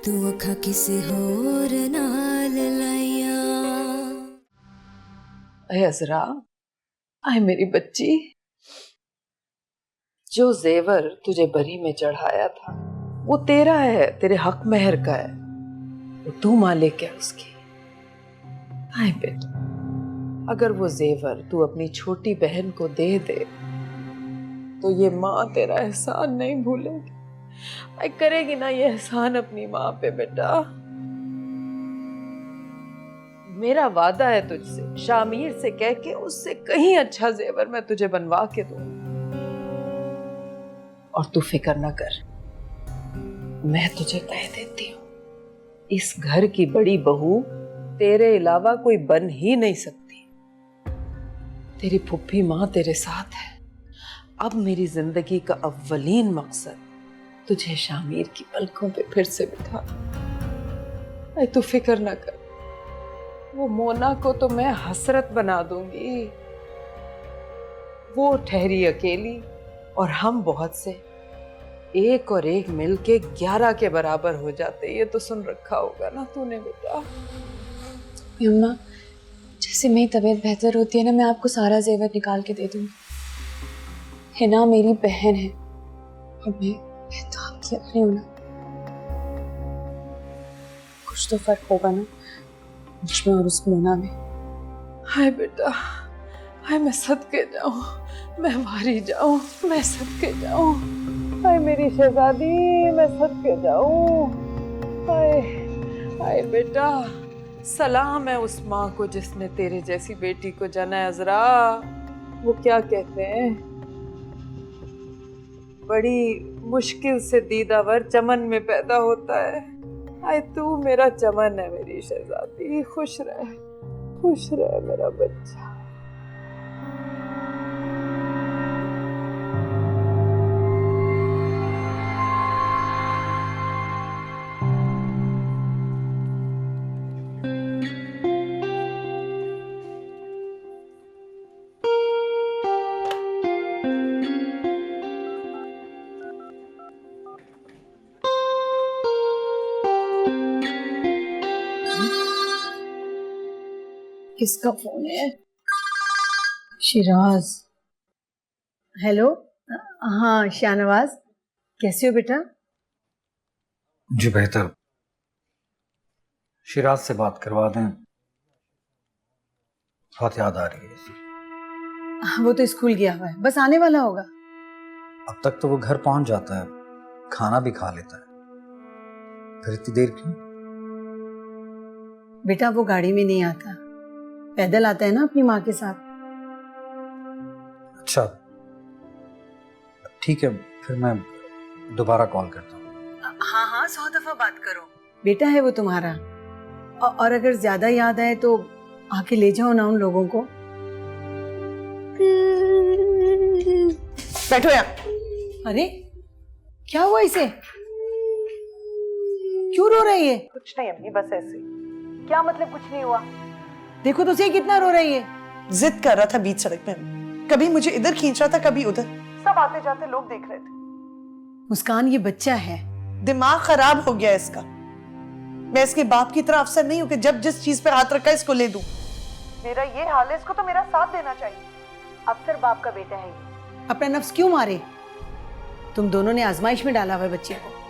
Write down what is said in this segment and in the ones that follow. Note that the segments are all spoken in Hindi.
तू अखा किसे होर नाल लाइया। अय अजरा, आए मेरी बच्ची, जो जेवर तुझे बरी में चढ़ाया था वो तेरा है, तेरे हक महर का है, वो तू मालिक है उसकी। आए बेटा, अगर वो जेवर तू अपनी छोटी बहन को दे दे तो ये माँ तेरा एहसान नहीं भूलेगी। आई करेगी ना ये एहसान अपनी माँ पे बेटा। मेरा वादा है तुझसे, शामिर से कह के उससे कहीं अच्छा जेवर मैं तुझे बनवा के दूं। और तू फिक्र ना कर, मैं तुझे कह देती हूँ, इस घर की बड़ी बहू तेरे अलावा कोई बन ही नहीं सकती। तेरी फुप्पी माँ तेरे साथ है। अब मेरी जिंदगी का अव्वलीन मकसद तुझे शामिर की पलकों पे फिर से बिठा। ऐ तू फिक्र ना कर, वो मोना को तो मैं हसरत बना दूंगी। वो ठहरी अकेली और हम बहुत से, एक और एक मिलके 11 के बराबर हो जाते। ये तो सुन रखा होगा ना तूने बेटा। अम्मा, जैसे मेरी तबीयत बेहतर होती है ना, मैं आपको सारा जेवर निकाल के दे दूंगी। हिना मेरी बहन है और मैं तो आपकी अपनी हूं ना। कुछ तो फर्क होगा ना मुझमें और उस मोना में। हाय बेटा, हाय मैं सदके जाऊं, मैं मारी जाऊं, मैं सदके जाऊं। हाय मेरी शहजादी, मैं सदके जाऊं। हाय हाय बेटा, सलाम है उस माँ को जिसने तेरे जैसी बेटी को जाना है अजरा। वो क्या कहते हैं, बड़ी मुश्किल से दीदावर चमन में पैदा होता है। हाय तू मेरा चमन है मेरी शहजादी, खुश रह मेरा बच्चा। किसका फोन है? शिराज। हेलो, हाँ शाहनवाज, कैसे हो बेटा? जी बेहतर। शिराज से बात करवा दें, बहुत याद आ रही है। वो तो स्कूल गया हुआ है, बस आने वाला होगा। अब तक तो वो घर पहुंच जाता है, खाना भी खा लेता है, फिर इतनी देर क्यों? बेटा वो गाड़ी में नहीं आता, पैदल आता है ना अपनी माँ के साथ। अच्छा ठीक है, फिर मैं दोबारा कॉल करता हूँ। हाँ 100 दफा बात करो। बेटा है वो तुम्हारा, और अगर ज्यादा याद आए तो आके ले जाओ ना उन लोगों को। बैठो यहाँ। अरे क्या हुआ इसे, क्यों रो रही है? कुछ नहीं अम्मी, बस ऐसे। क्या मतलब कुछ नहीं हुआ? देखो तो सही कितना रो रही है। जिद कर रहा था बीच सड़क में, कभी मुझे इधर खींच रहा था कभी उधर, सब आते जाते लोग देख रहे थे। मुस्कान ये बच्चा है, दिमाग खराब हो गया इसका। मैं इसके बाप की तरह अफसर नहीं हूं कि जब जिस चीज पे हाथ रखा इसको ले दूं। मेरा ये हाल है, इसको तो मेरा साथ देना चाहिए। अफसर बाप का बेटा है ये। अपना नफ्स क्यों मारे? तुम दोनों ने आजमाइश में डाला हुआ है बच्चे को।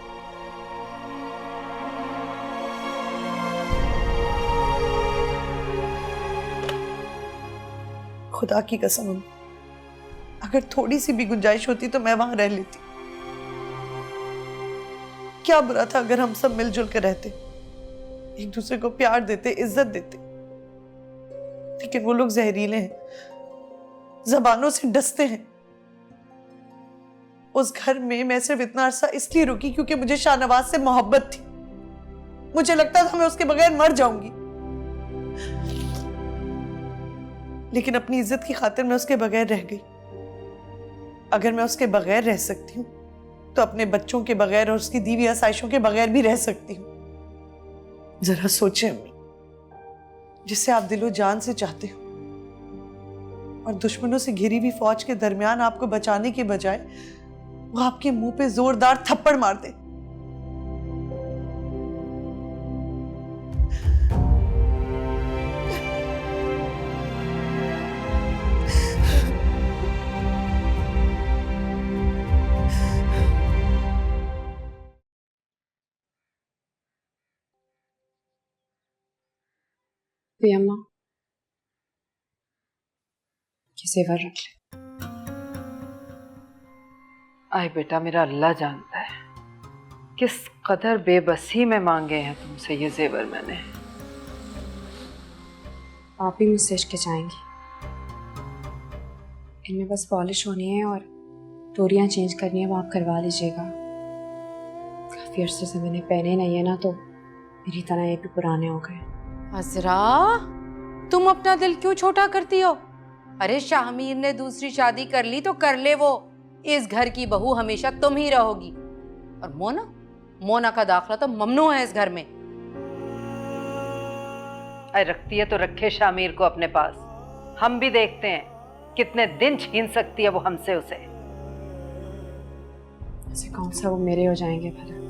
खुदा की कसम, अगर थोड़ी सी भी गुंजाइश होती तो मैं वहां रह लेती। क्या बुरा था अगर हम सब मिलजुल कर रहते, एक दूसरे को प्यार देते, इज्जत देते। लेकिन वो लोग जहरीले हैं, जबानों से डसते हैं। उस घर में मैं सिर्फ इतना अरसा इसलिए रुकी क्योंकि मुझे शाहनवाज से मोहब्बत थी। मुझे लगता था मैं उसके बगैर मर जाऊंगी, लेकिन अपनी इज्जत की खातिर मैं उसके बगैर रह गई। अगर मैं उसके बगैर रह सकती हूँ तो अपने बच्चों के बगैर और उसकी दीवी आसाइशों के बगैर भी रह सकती हूँ। जरा सोचें अम्मी, जिसे आप दिलो जान से चाहते हो और दुश्मनों से घिरी हुई फौज के दरमियान आपको बचाने के बजाय वो आपके मुंह पे जोरदार थप्पड़ मार दे। भी अम्मा, ये जेवर रख ले। आए बेटा, मेरा अल्लाह जानता है किस कदर बेबसी में मांगे हैं तुमसे ये जेवर मैंने। आप भी मुझसे हिचकिचाएंगी। इनमें बस पॉलिश होनी है और डोरियां चेंज करनी है, वो आप करवा लीजिएगा। काफी अरसे से मैंने पहने नहीं है ना, तो मेरी तरह ये भी पुराने हो गए। अजरा, तुम अपना दिल क्यों छोटा करती हो? अरे शाहमीर ने दूसरी शादी कर ली तो कर ले, वो इस घर की बहू हमेशा तुम ही रहोगी। और मोना का दाखला तो ममनू है इस घर में। अरे रखती है तो रखे शामीर को अपने पास, हम भी देखते हैं कितने दिन छीन सकती है वो हमसे उसे। ऐसे कौन सा वो मेरे हो जाएंगे भला?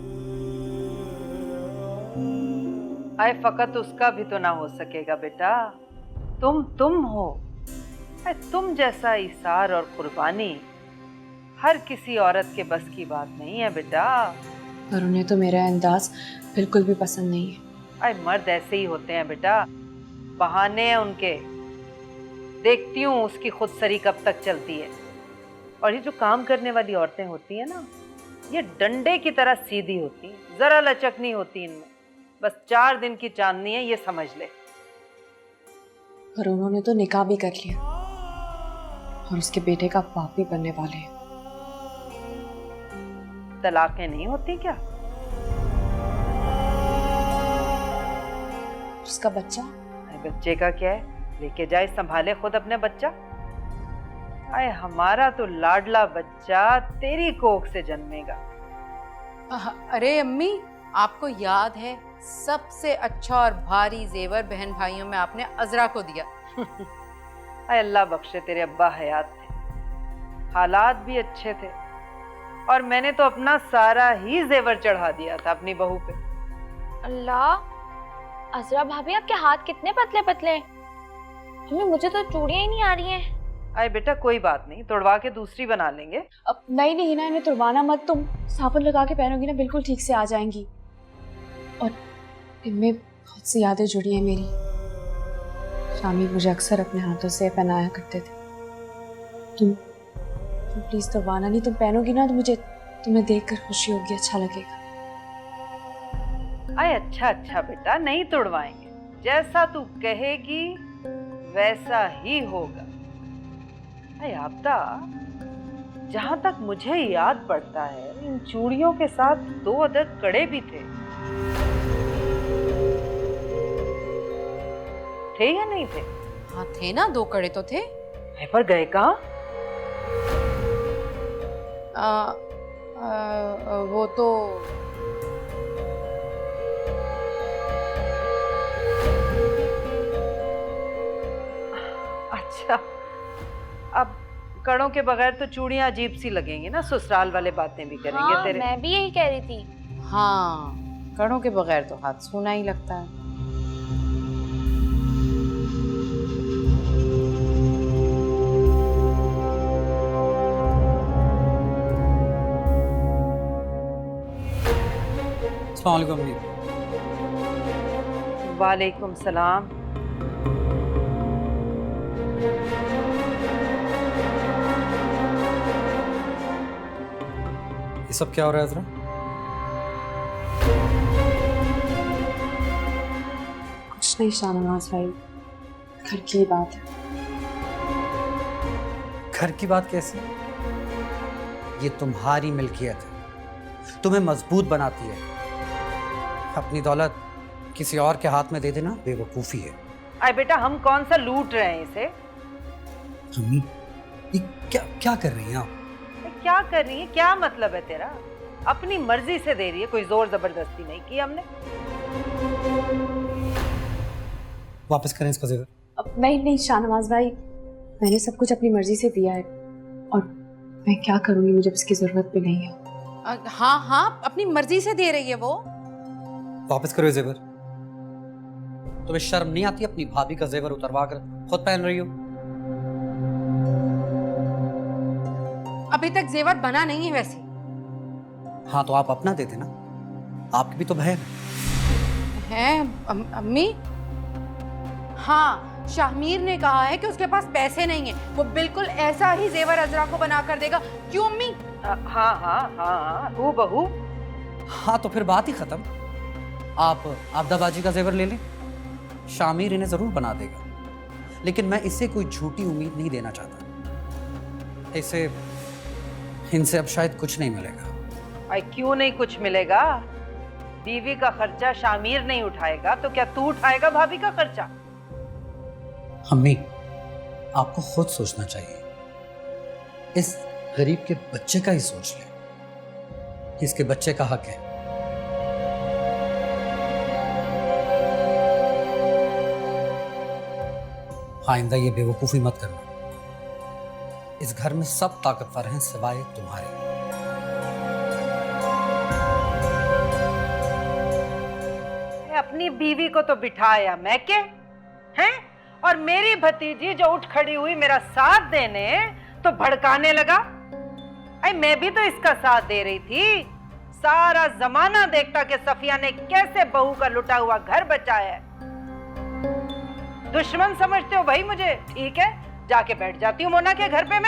आए फकत उसका भी तो ना हो सकेगा बेटा। तुम हो। अरे तुम जैसा इसार और कुर्बानी हर किसी औरत के बस की बात नहीं है बेटा। और उन्हें तो मेरा अंदाज बिल्कुल भी पसंद नहीं है। अरे मर्द ऐसे ही होते हैं बेटा, बहाने हैं उनके। देखती हूँ उसकी खुदसरी कब तक चलती है। और ये जो काम करने वाली औरतें होती हैं ना, ये डंडे की तरह सीधी होती हैं, जरा लचक नहीं होती इनमें। बस 4 दिन की चांदनी है, ये समझ ले। और उन्होंने तो निकाह भी कर लिया और उसके बेटे का बाप भी बनने वाले हैं। तलाकें नहीं होती क्या? उसका बच्चा? बच्चे का क्या है, लेके जाए, संभाले खुद अपने बच्चा। आए हमारा तो लाडला बच्चा तेरी कोख से जन्मेगा। अरे अम्मी, आपको याद है सबसे अच्छा और भारी जेवर बहन भाइयों में आपने अजरा को दिया। आए अल्लाह बख्शे तेरे अब्बा हयात थे, हालात भी अच्छे थे, और मैंने तो अपना सारा ही जेवर चढ़ा दिया था अपनी बहू पे। अल्लाह, अजरा भाभी आपके हाथ कितने पतले पतले हैं। मम्मी मुझे तो चूड़ियां ही नहीं आ रही हैं। आए बेटा कोई बात नहीं, तोड़वा के दूसरी बना लेंगे। अब नहीं ना, इन्हें तुड़वाना मत, तुम साबुन लगा के पहनोगी ना बिल्कुल ठीक से आ जाएंगी। और इनमें बहुत सी यादें जुड़ी हैं मेरी। शामी मुझे अक्सर अपने हाथों से पहनाया करते थे। तुम प्लीज तुड़वाना नहीं, तुम पहनोगी ना तो मुझे तुम्हें देखकर खुशी होगी, अच्छा लगेगा। आए अच्छा बेटा, नहीं तोड़वाएंगे, जैसा तू कहेगी वैसा ही होगा। अरे आपदा, जहां तक मुझे याद पड़ता है इन चूड़ियों के साथ 2 अदद कड़े भी थे या नहीं थे? हाँ थे ना, 2 कड़े तो थे। पर गए कहाँ? वो तो अच्छा, अब कड़ों के बगैर तो चूड़ियां अजीब सी लगेंगी ना, ससुराल वाले बातें भी करेंगे हाँ, तेरे। मैं भी यही कह रही थी। हाँ, कड़ों के बगैर तो हाथ सूना ही लगता है। अस्सलाम वालेकुम अम्मी। वालेकुम सलाम। ये सब क्या हो रहा है अज़रा? कुछ नहीं शाहनवाज भाई, घर की बात है। घर की बात कैसे? ये तुम्हारी मिल्कियत है, तुम्हें मजबूत बनाती है। अपनी दौलत किसी और के हाथ में दे देना बेवकूफ़ी है। अरे बेटा, हम कौन सा लूट रहे हैं इसे? अम्मी, ये क्या कर रही हैं आप? क्या कर रही है, क्या मतलब है तेरा? अपनी मर्जी से दे रही है, कोई जोर जबरदस्ती नहीं की हमने। वापस करें इसका जेवर। अब नहीं शाहनवाज भाई, मैंने सब कुछ अपनी मर्जी से दिया है और मैं क्या करूंगी, मुझे इसकी जरूरत भी नहीं है। हाँ, अपनी मर्जी से दे रही है वो। वापस करो ये जेवर। तुम्हें शर्म नहीं आती अपनी भाभी का जेवर उतरवा कर खुद पहन रही हो? अभी तक जेवर बना नहीं है वैसे। हाँ तो आप अपना दे देना, आपकी भी तो बहन है। अम्मी, हाँ, शाहमीर ने कहा है कि उसके पास पैसे नहीं है। वो बिल्कुल ऐसा ही जेवर अजरा को बना कर देगा। क्यों अम्मी? हाँ हाँ हाँ, हूँ बहू। हाँ तो फिर बात ही खत्म। आप आबदाबाजी का जेवर ले लें, शामिर इन्हें जरूर बना देगा, लेकिन मैं इससे कोई झूठी उम्मीद नहीं देना चाहता। इनसे अब शायद कुछ नहीं मिलेगा। अरे क्यों नहीं कुछ मिलेगा? बीवी का खर्चा शामिर नहीं उठाएगा तो क्या तू उठाएगा भाभी का खर्चा? अम्मी, आपको खुद सोचना चाहिए। इस गरीब के बच्चे का ही सोच ले, इसके बच्चे का हक है। आइंदा ये बेवकूफी मत करना। इस घर में सब ताकतवर हैं सिवाय तुम्हारे। अपनी बीवी को तो बिठाया मैं के हैं, और मेरी भतीजी जो उठ खड़ी हुई मेरा साथ देने तो भड़काने लगा। अरे मैं भी तो इसका साथ दे रही थी। सारा जमाना देखता कि सफिया ने कैसे बहू का लुटा हुआ घर बचाया है। दुश्मन समझते हो भाई मुझे? ठीक है, जाके बैठ जाती हूँ मोना के घर पे।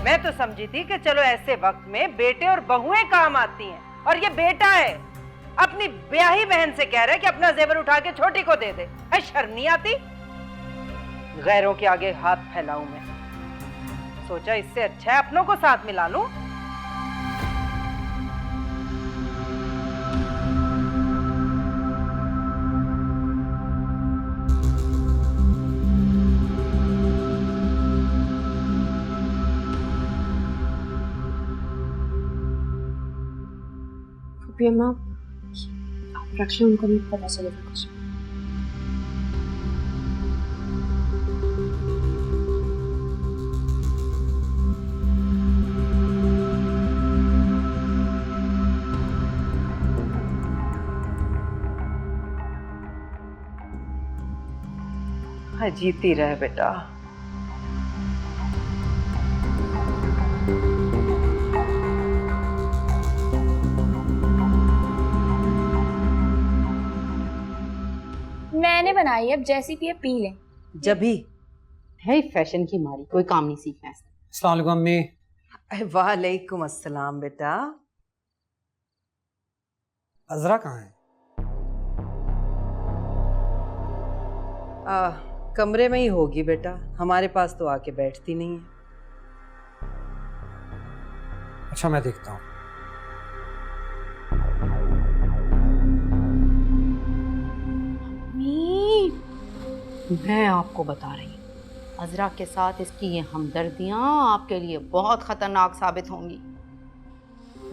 मैं तो समझी थी कि चलो ऐसे वक्त में बेटे और बहुएं काम आती हैं, और ये बेटा है अपनी ब्याही बहन से कह रहा है कि अपना जेवर उठा के छोटी को दे दे। है शर्म नहीं आती? गैरों के आगे हाथ फैलाऊं मैं? सोचा इससे अच्छा है अपनों को साथ मिला लूं। अम्मा, आप रखिए, उनको नहीं पता चलेगा कुछ। हाँ, जीती रहे बेटा। मैंने बनाई है, अब जैसी पिए पी ले। जब ही है फैशन की मारी, कोई काम नहीं सीखना है। अस्सलाम वालेकुम अम्मी। वालेकुम अस्सलाम बेटा। अजरा कहाँ है? कमरे में ही होगी बेटा, हमारे पास तो आके बैठती नहीं है। अच्छा, मैं देखता हूँ। मैं आपको बता रही हूँ, अजरा के साथ इसकी ये हमदर्दियाँ आपके लिए बहुत खतरनाक साबित होंगी।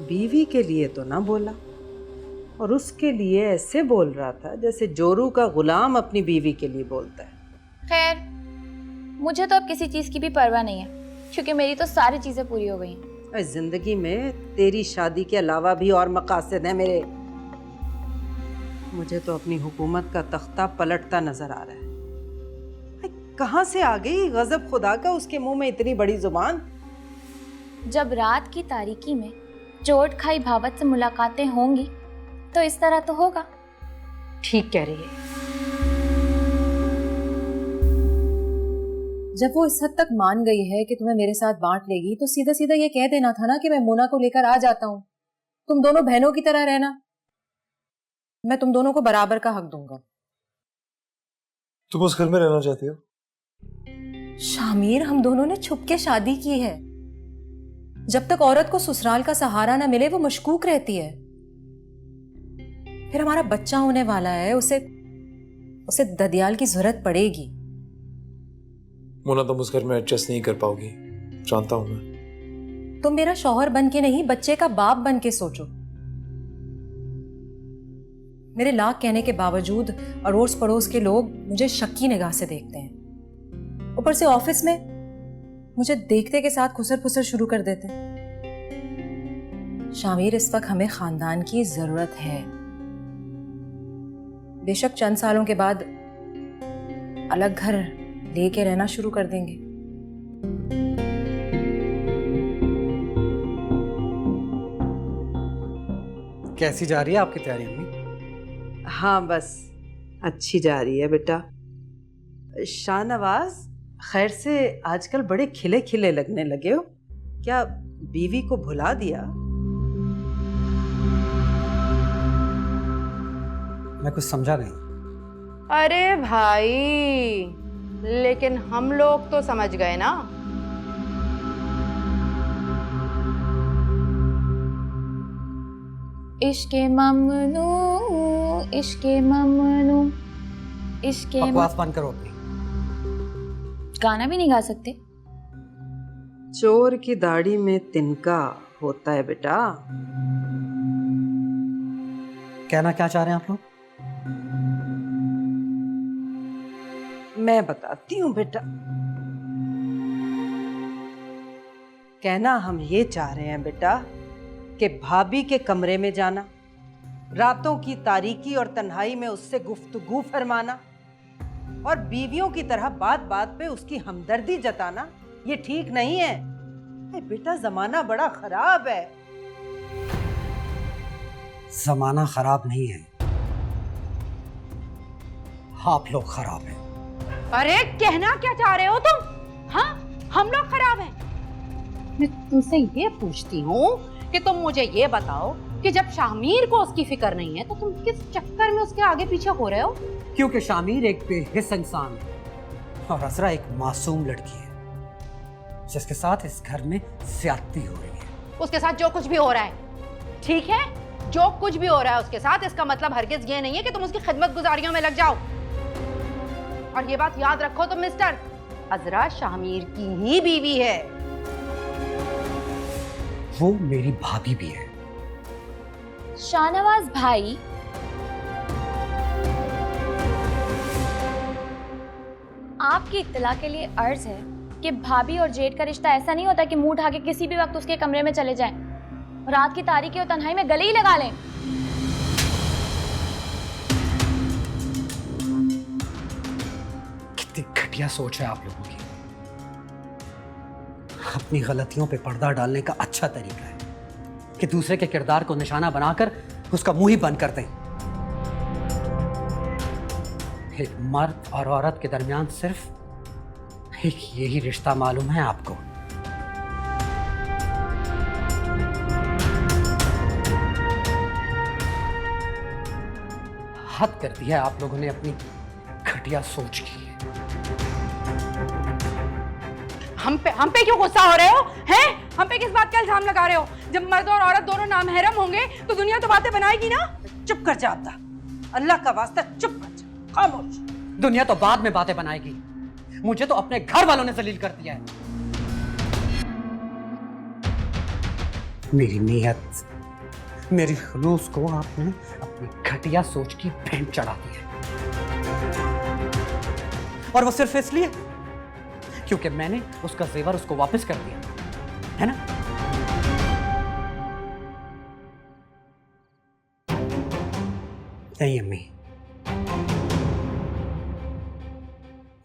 बीवी के लिए तो ना बोला, और उसके लिए ऐसे बोल रहा था जैसे जोरू का गुलाम अपनी बीवी के लिए बोलता है। खैर, मुझे तो अब किसी चीज की भी परवाह नहीं है, क्योंकि मेरी तो सारी चीजें पूरी हो गई हैं। जिंदगी में तेरी शादी के अलावा भी और मकासद हैं मेरे। मुझे तो अपनी हुकूमत का तख्ता पलटता नजर आ रहा है। कहाँ से आ गई गजब खुदा का उसके मुंह में इतनी बड़ी जुबान? जब रात की तारीकी में चोट खाई भावत से मुलाकातें होंगी तो इस तरह तो होगा। ठीक कह रही है। जब वो इस हद तक मान गई है कि तुम्हें मेरे साथ बांट लेगी, तो सीधा सीधा ये कह देना था ना कि मैं मोना को लेकर आ जाता हूँ, तुम दोनों बहनों की तरह रहना, मैं तुम दोनों को बराबर का हक दूंगा। तुम उस घर में रहना चाहती हो? शामिर, हम दोनों ने छुप के शादी की है। जब तक औरत को ससुराल का सहारा ना मिले वो मशकूक रहती है। फिर हमारा बच्चा होने वाला है, उसे ददियाल की जरूरत पड़ेगी। मोना, तुम उस घर में एडजस्ट नहीं कर पाओगी, जानता हूं मैं। तुम मेरा शौहर बन के नहीं, बच्चे का बाप बन के सोचो। मेरे लाख कहने के बावजूद अड़ोस पड़ोस के लोग मुझे शक्की निगाह से देखते हैं। ऊपर से ऑफिस में मुझे देखते के साथ खुसर फुसर शुरू कर देते। शामिर, इस वक्त हमें खानदान की जरूरत है। बेशक चंद सालों के बाद अलग घर लेके रहना शुरू कर देंगे। कैसी जा रही है आपकी तैयारी अम्मी? हाँ बस अच्छी जा रही है बेटा। शाहनवाज, खैर से आजकल बड़े खिले खिले लगने लगे हो। क्या बीवी को भुला दिया? मैं कुछ समझा नहीं। अरे भाई, लेकिन हम लोग तो समझ गए ना। इश्के ममनू, इश्के ममनू, इश्के बकवास बंद करो अपनी। गाना भी नहीं गा सकते? चोर की दाढ़ी में तिनका होता है बेटा। कहना क्या चाह रहे हैं आप लोग? मैं बताती हूँ बेटा। कहना हम ये चाह रहे हैं बेटा कि भाभी के कमरे में जाना, रातों की तारीकी और तन्हाई में उससे गुफ्तगू फरमाना और बीवियों की तरह बात बात पे उसकी हमदर्दी जताना, ये ठीक नहीं है। बेटा जमाना बड़ा खराब है। जमाना खराब नहीं है, आप लोग खराब हैं। अरे कहना क्या चाह रहे हो तुम? हाँ, हम लोग खराब हैं। मैं तुमसे ये पूछती हूँ कि तुम मुझे ये बताओ कि जब शामीर को उसकी फिक्र नहीं है तो तुम किस चक्कर में उसके आगे पीछे हो रहे हो? क्योंकि शामीर एक बेहिस इंसान है और असरा एक मासूम लड़की है जिसके साथ इस घर में ज्यादती हो रही है। उसके साथ जो कुछ भी हो रहा है ठीक है, जो कुछ भी हो रहा है उसके साथ, इसका मतलब हरगिज ये नहीं है कि तुम उसकी खिदमत गुजारियों में लग जाओ। और ये बात याद रखो तुम मिस्टर, अजरा शामीर की ही बीवी है। वो मेरी भाभी भी है। शाहनवाज भाई, आपकी इत्तला के लिए अर्ज है कि भाभी और जेठ का रिश्ता ऐसा नहीं होता कि मुंह उठा के किसी भी वक्त उसके कमरे में चले जाएं, रात की तारीकी और तन्हाई में गले ही लगा लें। कितनी घटिया सोच है आप लोगों की। अपनी गलतियों पे पर्दा डालने का अच्छा तरीका है कि दूसरे के किरदार को निशाना बनाकर उसका मुंह ही बंद कर दें। एक मर्द और औरत के दरमियान सिर्फ एक यही रिश्ता मालूम है आपको। हद कर दी है आप लोगों ने अपनी घटिया सोच की। हम पे क्यों गुस्सा हो रहे हो? हैं? हम पे किस बात का इल्जाम लगा रहे हो? जब मर्द और औरत दोनों नामहरम होंगे तो दुनिया तो बातें बनाएगी ना। चुप कर जा अब्दा, अल्लाह का वास्ता चुप कर जा, खामोश। दुनिया तो बाद में बातें बनाएगी, मुझे तो अपने घर वालों ने जलील कर दिया है। मेरी नीयत, मेरी खुलूस को आपने अपनी घटिया सोच की भेंट चढ़ा दी है, और वो सिर्फ इसलिए क्योंकि मैंने उसका जेवर उसको वापस कर दिया है ना। नहीं अम्मी,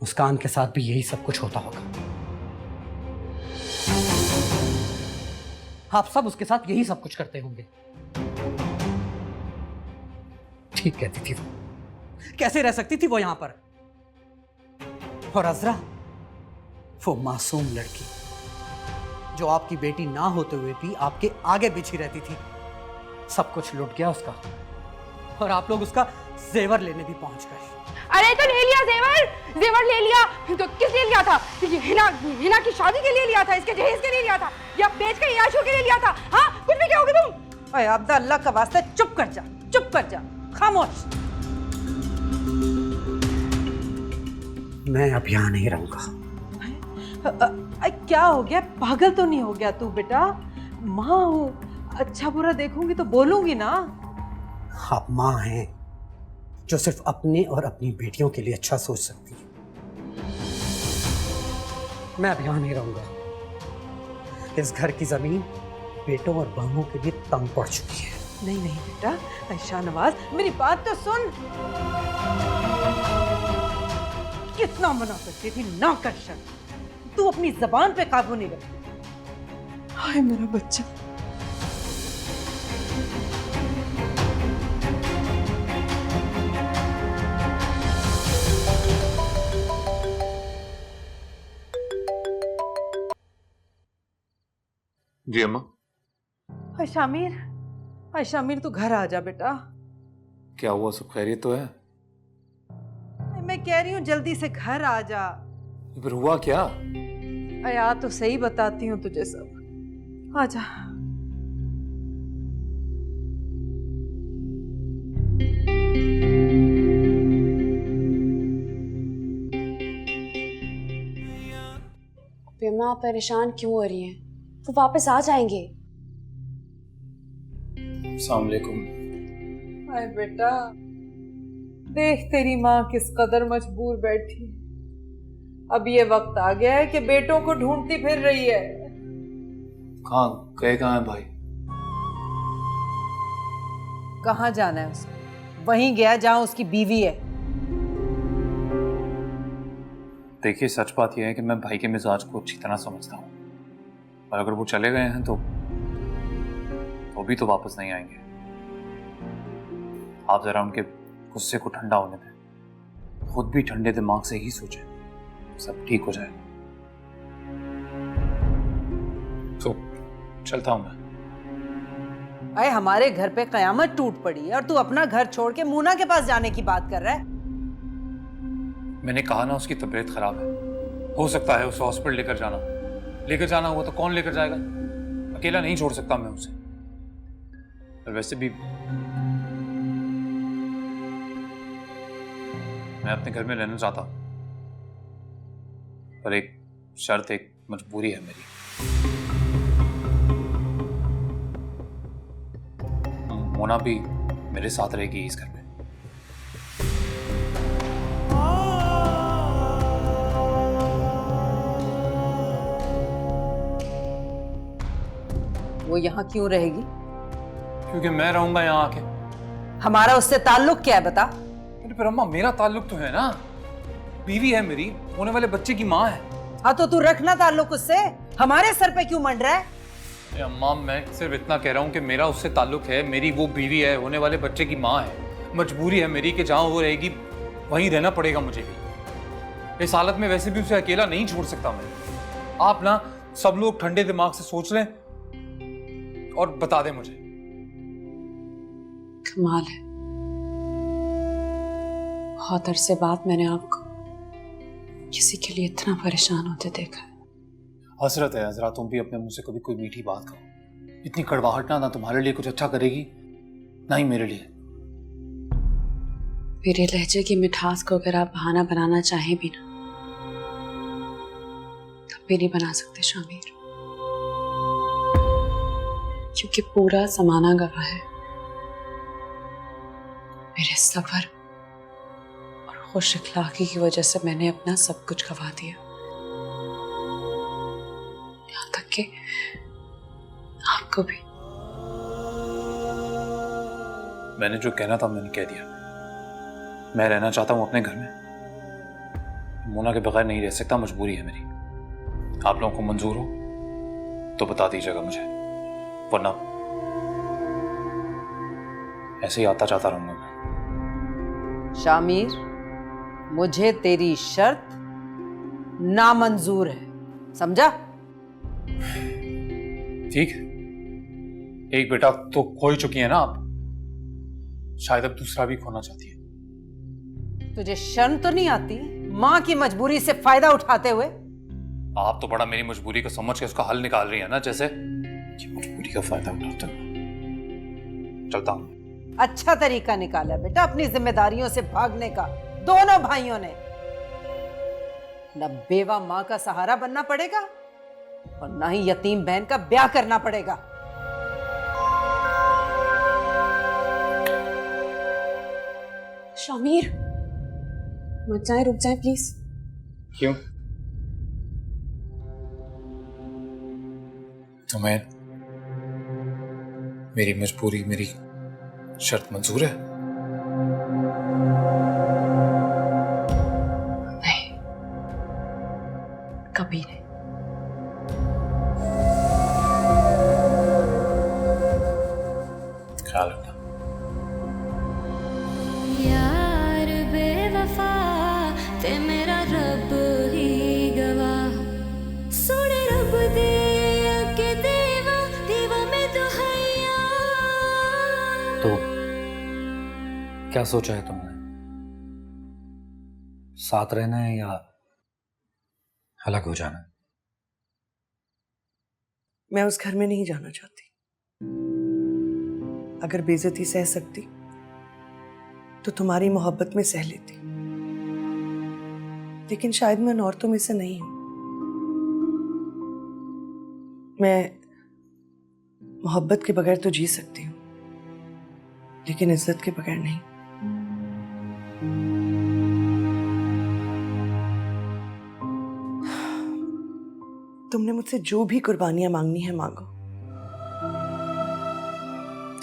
मुस्कान के साथ भी यही सब कुछ होता होगा। आप सब उसके साथ यही सब कुछ करते होंगे। ठीक कहती थी वो, कैसे रह सकती थी वो यहां पर। और अजरा, वो मासूम लड़की जो आपकी बेटी ना होते हुए भी आपके आगे पीछे रहती थी, सब कुछ लुट गया उसका, और आप लोग उसका जेवर लेने भी पहुंच गए। अरे तो ले लिया जेवर, जेवर ले लिया तो किस लिए लिया था? ये हिना की शादी के लिए लिया था, इसके जहेज के लिए लिया था, या बेच के याशों के लिए लिया था? हाँ, कुछ भी कहोगे तुम? ओए अब्दा, अल्लाह का वास्ता चुप कर जा, चुप कर जा, खामोश। मैं अब यहां नहीं रहूंगा। क्या हो गया? पागल तो नहीं हो गया तू बेटा? माँ हूँ, अच्छा बुरा देखूंगी तो बोलूंगी ना। आप माँ हैं जो सिर्फ अपने और अपनी बेटियों के लिए अच्छा सोच सकती है। मैं अब यहां नहीं रहूंगा। इस घर की जमीन बेटों और बहुओं के लिए तंग पड़ चुकी है। नहीं नहीं बेटा, शाहनवाज मेरी बात तो सुन। कितना मना करती थी, ना कर शक। तू अपनी जबान पे काबू नहीं रखती। हाय मेरा बच्चा। जी अम्मा। हाय शामिर, हाय शामिर, तू घर आ जा बेटा। क्या हुआ, सब खैरियत तो है? मैं कह रही हूँ जल्दी से घर आ जा। फिर हुआ क्या? आ तो सही, बताती हूँ तुझे सब। आ जा। पियम्मा, आप परेशान क्यों हो रही हैं? वो वापस आ जाएंगे। अस्सलाम वालेकुम। हाय बेटा, देख तेरी माँ किस कदर मजबूर बैठी। अब ये वक्त आ गया है कि बेटों को ढूंढती फिर रही है। कहाँ गए, कहाँ है भाई? कहाँ जाना है उसको? वहीं गया जहां उसकी बीवी है। देखिए, सच बात यह है कि मैं भाई के मिजाज को अच्छी तरह समझता हूँ, और अगर वो चले गए हैं तो भी तो वापस नहीं आएंगे। आप जरा उनके गुस्से को ठंडा होने दें, खुद भी ठंडे दिमाग से ही सोचें, सब ठीक हो जाएगा। तो चलता हूं मैं। अरे हमारे घर पे कयामत टूट पड़ी है और तू अपना घर छोड़ के मूना के पास जाने की बात कर रहा है। मैंने कहा ना, उसकी तबीयत खराब है, हो सकता है उसे हॉस्पिटल लेकर जाना हुआ तो कौन लेकर जाएगा? अकेला नहीं छोड़ सकता मैं उसे। और वैसे भी मैं अपने घर में रहना चाहता हूं, पर एक शर्त, एक मजबूरी है मेरी। मोना भी मेरे साथ रहेगी इस घर में। वो यहाँ क्यों रहेगी? क्योंकि मैं रहूंगा यहाँ आके। हमारा उससे ताल्लुक क्या है बता? अरे पर अम्मा, मेरा ताल्लुक तो है ना, बीवी है मेरी, होने वाले बच्चे की माँ है। हाँ तो तू रखना ताल्लुक उससे, हमारे सर पे क्यों मंड रहा है? अरे अम्मा, मैं सिर्फ इतना कह रहा हूँ कि मेरा उससे ताल्लुक है, मेरी वो बीवी है, होने वाले बच्चे की माँ है। मजबूरी है मेरी कि जहाँ वो रहेगी वहीं रहना पड़ेगा मुझे भी। इस हालत में वैसे भी उसे अकेला नहीं छोड़ सकता मैं। आप ना सब लोग ठंडे दिमाग से सोच लें और बता दें मुझे। कमाल है, बहुत अरसे बाद मैंने आपको किसी के लिए इतना परेशान होते देखा है। हसरत है हजरा, तुम भी अपने मुंह से कभी कोई मीठी बात कहो। इतनी कड़वाहट ना तुम्हारे लिए कुछ अच्छा करेगी, ना ही मेरे लिए। मेरे लहजे की मिठास को अगर आप बहाना बनाना चाहें भी ना, तब भी नहीं बना सकते शामिर, क्योंकि पूरा जमाना गवाह है मेरे सब्र और खुश अखलाकी की वजह से मैंने अपना सब कुछ गवा दिया, यहाँ तक कि आपको भी। मैंने जो कहना था मैंने कह दिया। मैं रहना चाहता हूं अपने घर में, मोना के बगैर नहीं रह सकता, मजबूरी है मेरी। आप लोगों को मंजूर हो तो बता दीजिएगा मुझे, वरना ऐसे ही आता जाता रहूंगा मैं। शामिर, मुझे तेरी शर्त नामंजूर है, समझा? ठीक है, एक बेटा तो खो ही चुकी है ना आप, शायद अब दूसरा भी खोना चाहती है। तुझे शर्म तो नहीं आती माँ की मजबूरी से फायदा उठाते हुए? आप तो बड़ा मेरी मजबूरी को समझ के उसका हल निकाल रही है ना, जैसे कि मजबूरी का फायदा उठाते हुए। चलता हूं। अच्छा तरीका निकाला बेटा अपनी जिम्मेदारियों से भागने का, दोनों भाइयों ने। न बेवा माँ का सहारा बनना पड़ेगा और ना ही यतीम बहन का ब्याह करना पड़ेगा। शामिर, मत जाए, रुक जाए प्लीज। क्यों? तुम्हें मेरी मजबूरी, मेरी शर्त मंजूर है? नहीं, कभी नहीं। ख्याल रखना। यार बेवफा ते मेरा रब ही गवाह, सोने रब दे के देवा क्या सोचा है तुमने? साथ रहना है या अलग हो जाना है? मैं उस घर में नहीं जाना चाहती। अगर बेइज्जती सह सकती तो तुम्हारी मोहब्बत में सह लेती, लेकिन शायद मैं उन औरतों में से नहीं हूं। मैं मोहब्बत के बगैर तो जी सकती हूँ, लेकिन इज्जत के बगैर नहीं। तुमने मुझसे जो भी कुर्बानियां मांगनी है मांगो,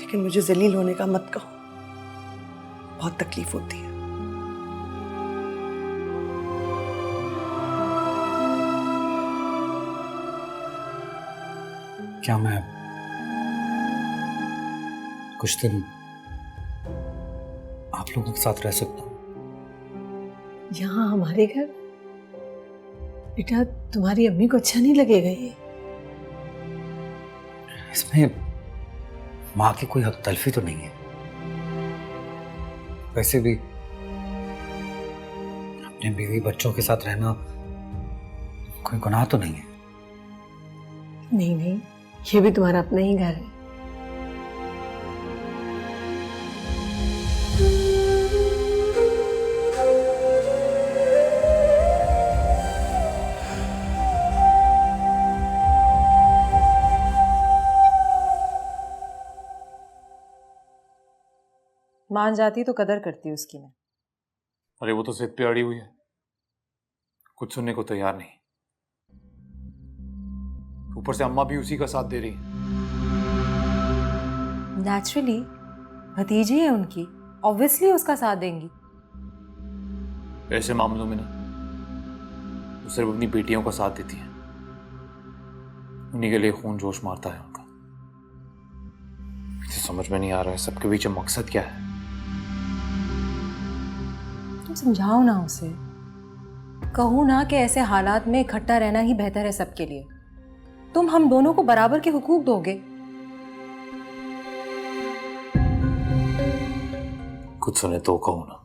लेकिन मुझे जलील होने का मत कहो, बहुत तकलीफ होती है। क्या मैं कुछ दिन आप लोगों के साथ रह सकता हूँ? यहाँ हमारे घर? बेटा तुम्हारी अम्मी को अच्छा नहीं लगेगा ये। इसमें माँ की कोई हक तलफी तो नहीं है। वैसे भी अपने बीवी बच्चों के साथ रहना कोई गुनाह तो नहीं है। नहीं नहीं, ये भी तुम्हारा अपना ही घर है। मान जाती तो कदर करती उसकी मैं। अरे वो तो सिर पे अड़ी हुई है, कुछ सुनने को तैयार नहीं। ऊपर से अम्मा भी उसी का साथ दे रही है। नेचुरली भतीजी है उनकी, ऑब्वियसली उसका साथ देंगी। ऐसे मामलों में ना वो सिर्फ अपनी बेटियों का साथ देती है, उन्हीं के लिए खून जोश मारता है उनका। मुझे समझ में नहीं आ रहा है सबके पीछे मकसद क्या है। तुम समझाओ ना उसे, कहो ना कि ऐसे हालात में इकट्ठा रहना ही बेहतर है सबके लिए। तुम हम दोनों को बराबर के हुकूक दोगे। कुछ सुने तो कहो ना।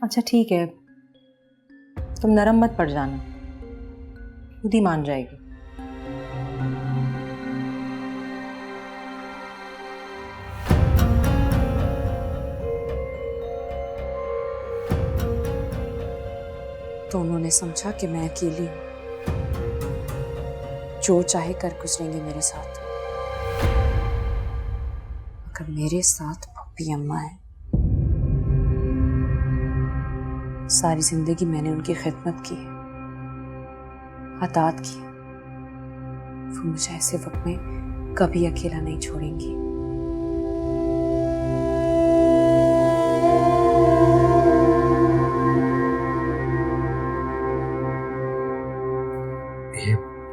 अच्छा ठीक है, तुम नरम मत पड़ जाना, खुद ही मान जाएगी। तो उन्होंने समझा कि मैं अकेली हूं, जो चाहे कर गुजरेंगे मेरे साथ। अगर मेरे साथ पप्पी अम्मा है, सारी जिंदगी मैंने उनकी खिदमत की है, अतात की, वो मुझे ऐसे वक्त में कभी अकेला नहीं छोड़ेंगी।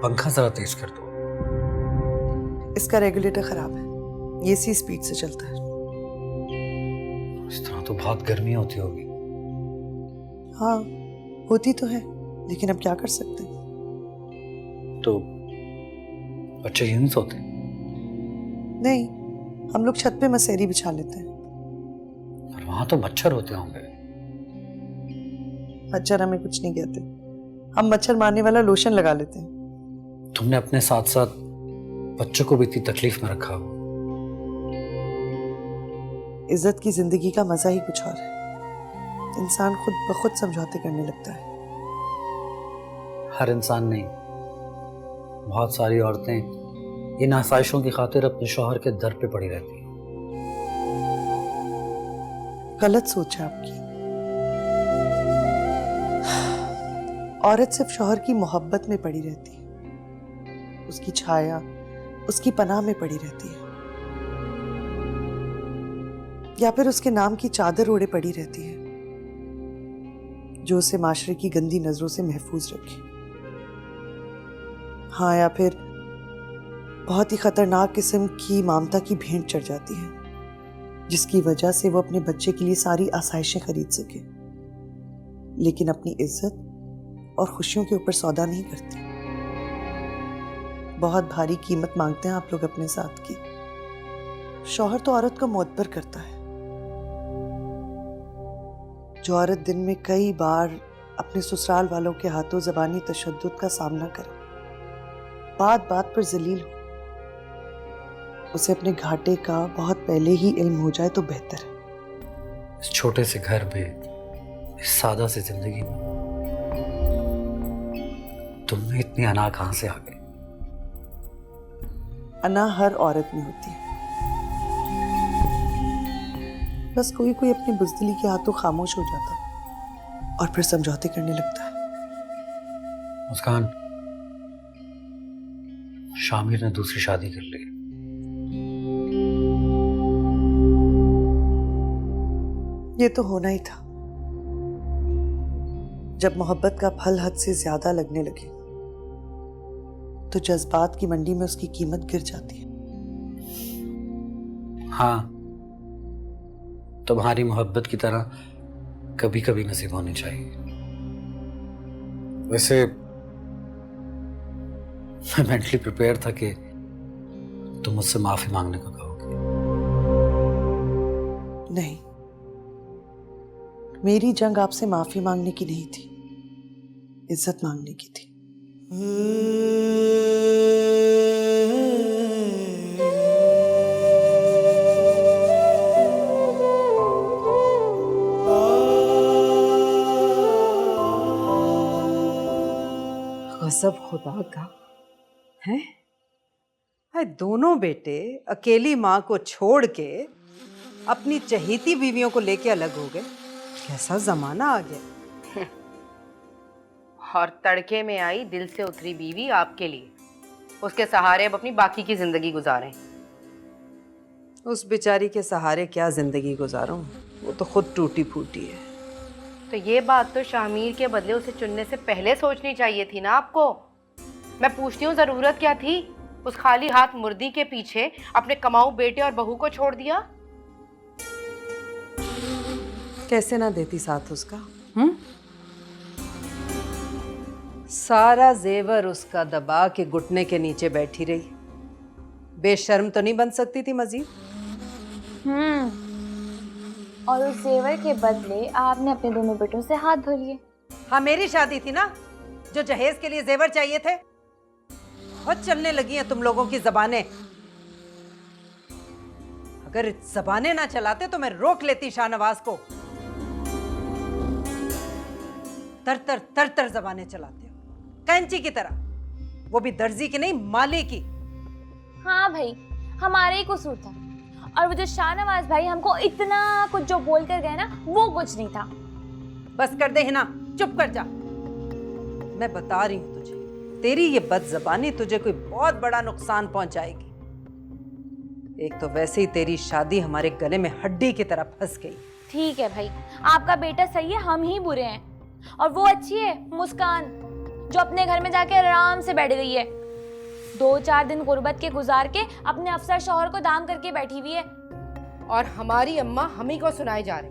पंखा जरा तेज कर दो। इसका रेगुलेटर खराब है, ये इसी स्पीड से चलता है। इस तरह तो बहुत गर्मी होती होगी। हाँ होती तो है, लेकिन अब क्या कर सकते हैं। तो बच्चे यूं ही सोते? नहीं, हम लोग छत पे मसेरी बिछा लेते हैं। पर वहां तो मच्छर होते होंगे। मच्छर हमें कुछ नहीं कहते, हम मच्छर मारने वाला लोशन लगा लेते हैं। तुमने अपने साथ साथ बच्चों को भी इतनी तकलीफ में रखा हो। इज्जत की जिंदगी का मजा ही कुछ और है। इंसान खुद ब खुद समझौते करने लगता है। हर इंसान नहीं, बहुत सारी औरतें इन आसाइशों की खातिर अपने शौहर के दर पे पड़ी रहती हैं। गलत सोच है आपकी। औरत सिर्फ शौहर की मोहब्बत में पड़ी रहती है, उसकी छाया, उसकी पनाह में पड़ी रहती है, या फिर उसके नाम की चादर ओढ़े पड़ी रहती है, जो उसे माशरे की गंदी नजरों से महफूज रखे। हाँ, या फिर बहुत ही खतरनाक किस्म की ममता की भेंट चढ़ जाती है, जिसकी वजह से वो अपने बच्चे के लिए सारी आसाइशें खरीद सके, लेकिन अपनी इज्जत और खुशियों के ऊपर सौदा नहीं करती। बहुत भारी कीमत मांगते हैं आप लोग अपने साथ की, शौहर तो औरत को मोतबर करता है। जो औरत दिन में कई बार अपने ससुराल वालों के हाथों ज़बानी तशद्दुद का सामना करे, बात बात पर जलील हो, उसे अपने घाटे का बहुत पहले ही इल्म हो जाए तो बेहतर है। इस छोटे से घर में, इस सादा सी जिंदगी में तुम में इतनी अना कहां से आ गई? अना हर औरत में होती है, बस कोई कोई अपनी बुज़दिली के हाथों खामोश हो जाता है और फिर समझौते करने लगता है। मुस्कान, शामिर ने दूसरी शादी कर ली। ये तो होना ही था। जब मोहब्बत का फल हद से ज्यादा लगने लगे तो जज्बात की मंडी में उसकी कीमत गिर जाती है। हाँ, तुम्हारी मोहब्बत की तरह कभी कभी नसीब होनी चाहिए। वैसे मैं मेंटली प्रिपेयर था कि तुम मुझसे माफी मांगने को कहोगे। नहीं, मेरी जंग आपसे माफी मांगने की नहीं थी, इज्जत मांगने की थी। गज़ब खुदा का है। हाय, दोनों बेटे अकेली माँ को छोड़ के अपनी चहेती बीवियों को लेके अलग हो गए। कैसा जमाना आ गया। और तड़के में आई दिल से उतरी बीवी आपके लिए, उसके सहारे अब अपनी बाकी की जिंदगी गुजारें। उस बेचारी के सहारे क्या जिंदगी गुजारूं, वो तो खुद टूटी फूटी है। तो ये बात तो शामीर के बदले उसे चुनने से पहले सोचनी चाहिए थी ना आपको। मैं पूछती हूँ, जरूरत क्या थी उस खाली हाथ मुर्दी के पीछे अपने कमाऊ बेटे और बहू को छोड़ दिया? कैसे ना देती साथ उसका। सारा जेवर उसका दबा के घुटने के नीचे बैठी रही। बेशर्म तो नहीं बन सकती थी मजीद? और उस जेवर के बदले आपने अपने दोनों बेटों से हाथ धो लिए। हाँ, मेरी शादी थी ना, जो जहेज के लिए जेवर चाहिए थे। बहुत चलने लगी हैं तुम लोगों की जबानें। अगर जबानें ना चलाते तो मैं रोक लेती शाहनवाज को। तर तर तर तर जबानें चलाते हो, कैंची की तरह, वो भी दर्जी की नहीं, माली की। हाँ भाई, हमारा ही कसूर था। और वो जो शाहनवाज भाई हमको इतना कुछ जो बोल कर गए ना, वो कुछ नहीं था। बस कर दे हिना, चुप कर जा। मैं बता रही हूं तुझे, तेरी ये बदजबानी तुझे कोई बहुत बड़ा नुकसान पहुंचाएगी। एक तो वैसे ही तेरी शादी हमारे गले में हड्डी की तरह फंस गई। ठीक है भाई, आपका बेटा सही है, हम ही बुरे हैं। और वो अच्छी है मुस्कान, जो अपने घर में जाके आराम से बैठ गई है। 2-4 दिन गुर्बत के गुजार के अपने अफसर शौहर को दाम करके बैठी हुई है। और हमारी अम्मा हम ही को सुनाए जा रही,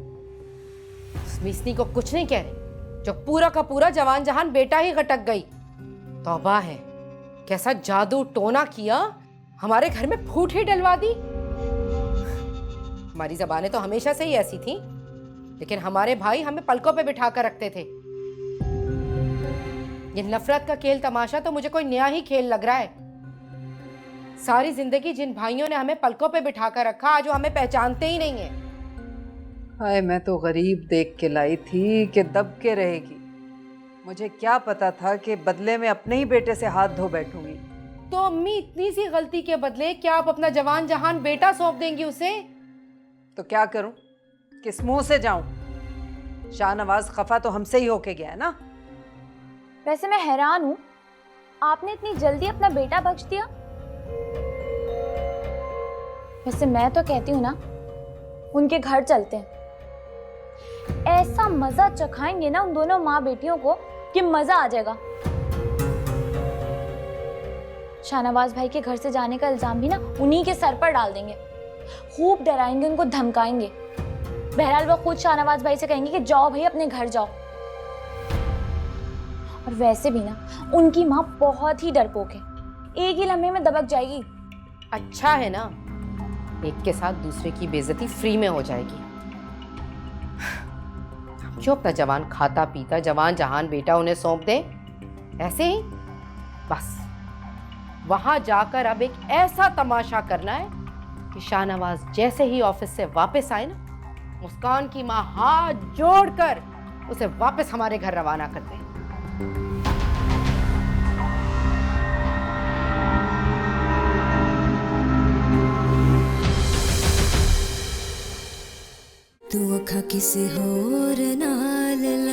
मिसनी को कुछ नहीं कह रही, जो पूरा का पूरा जवान जहान बेटा ही गटक गई। तौबा है, कैसा जादू टोना किया, हमारे घर में फूट ही डलवा दी। हमारी जबानें तो हमेशा से ही ऐसी थी, लेकिन हमारे भाई हमें पलकों पे बिठा कर रखते थे। ये नफरत का खेल तमाशा तो मुझे कोई नया ही खेल लग रहा है। सारी जिंदगी जिन भाइयों ने हमें पलकों पे बिठा कर रखा, आज वो हमें पहचानते ही नहीं है। हाय, मैं तो गरीब देख के लाई थी कि दब के रहेगी। मुझे क्या पता था कि बदले में अपने ही बेटे से हाथ धो बैठूंगी। तो अम्मी, इतनी सी गलती के बदले क्या आप अपना जवान जहान बेटा सौंप देंगी उसे? तो क्या करूं, किस मुंह से जाऊं? शाहनवाज खफा तो हमसे ही होके गया है ना। वैसे मैं हैरान हूँ, आपने इतनी जल्दी अपना बेटा बख्श दिया। वैसे मैं तो कहती हूँ ना, उनके घर चलते हैं। ऐसा मजा चखाएंगे ना उन दोनों माँ बेटियों को कि मजा आ जाएगा। शाहनवाज भाई के घर से जाने का इल्जाम भी ना उन्हीं के सर पर डाल देंगे। खूब डराएंगे, उनको धमकाएंगे। बहरहाल वो खुद शाहनवाज भाई से कहेंगे कि जाओ भाई, अपने घर जाओ। और वैसे भी ना उनकी माँ बहुत ही डरपोक है, एक ही लम्हे में दबक जाएगी। अच्छा है ना, एक के साथ दूसरे की बेइज्जती फ्री में हो जाएगी। जो अपना जवान खाता पीता जवान जहान बेटा उन्हें सौंप दे, ऐसे ही बस वहां जाकर अब एक ऐसा तमाशा करना है कि शाहनवाज जैसे ही ऑफिस से वापस आए ना, मुस्कान की मां हाथ जोड़कर उसे वापस हमारे घर रवाना कर दे। तू अखा किसे होर नाल लाई